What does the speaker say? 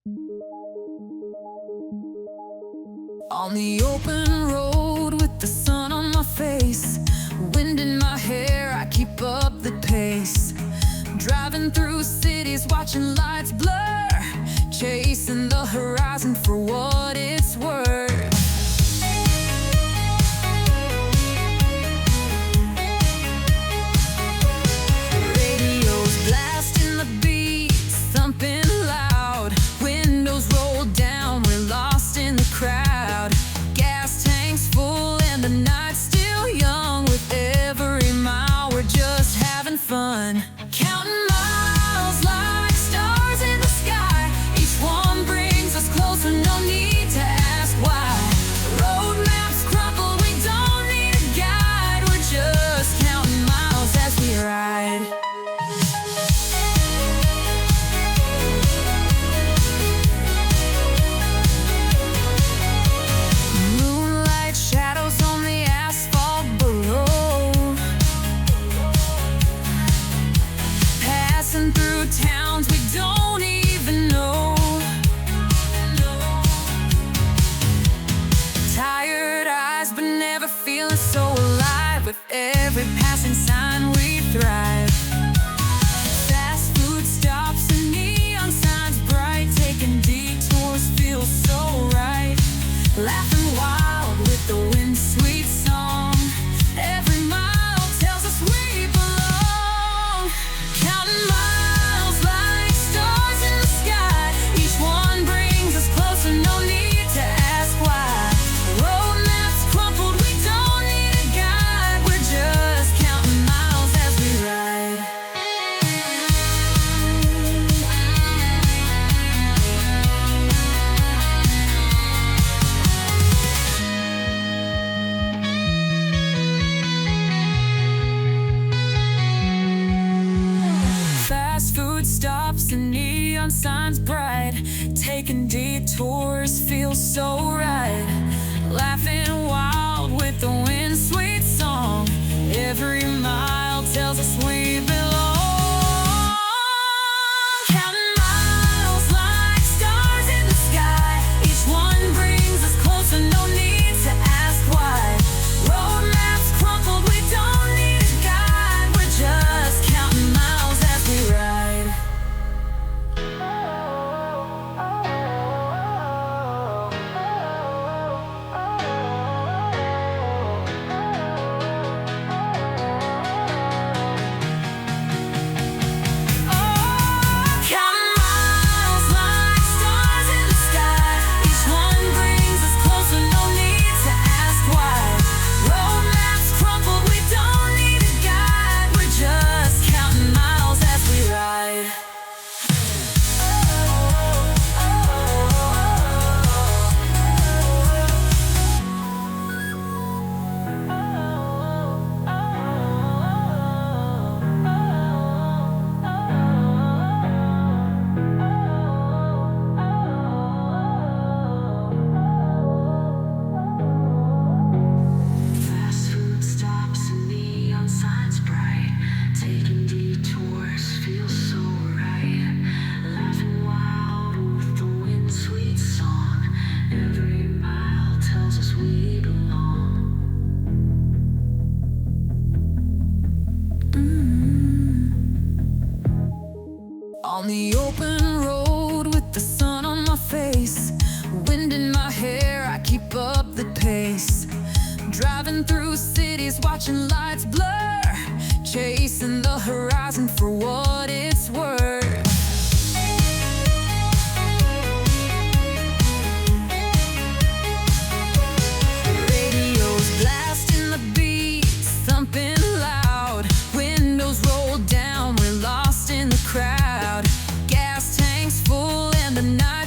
On the open road with the sun on my face, wind in my hair, I keep up the pace. Driving through cities, watching lights blur, chasing the horizon for what it's worth. Radio's blasting the beat, thumping loud, windows roll down, we're lost in the crowd. Gas tanks full and the night's still young. With every mile we're just having fun, counting miles like stars in the sky. Each one brings us closer, no need to ask why. Road maps crumple, we don't need a guide. We're just counting miles as we ride. Moonlight shadows on the asphalt below, passing through towns we don't even know. Tired eyes but never feeling so alive. With every passing sign we thrive. Fast food stops and neon signs bright, taking detours feels so right. Laughing wild with the wind's sweet song. Every mile tells us we belong, counting miles like stars in the sky. Each one brings us closer, no need to ask why. Road maps crumpled, we don't need a guide. We're just counting miles as we ride. Fast food stops and neon signs bright, taking detours feels so right. Laughing wild with the wind's sweet song. Every mile tells us we belong, counting miles like stars in the sky. Each one brings us closer, no need to ask why. Road maps crumpled, we don't need a guide. We're just counting miles as we ride. Counting miles like stars in the sky. Each one brings us closer, no need to ask why. Road maps crumpled, we don't need a guide. We're just counting miles as we ride. Fast food stops and neon signs bright, taking detours feels so right. Laughing wild with the wind's sweet song. Every mile tells us we belong. On the open road with the sun on my face, wind in my hair, I keep up the pace. Driving through cities, watching lights blur, chasing the horizon for what it's worth. Radio's blasting the beat, thumping loud, windows roll down, we're lost in the crowd. Gas tanks full and the night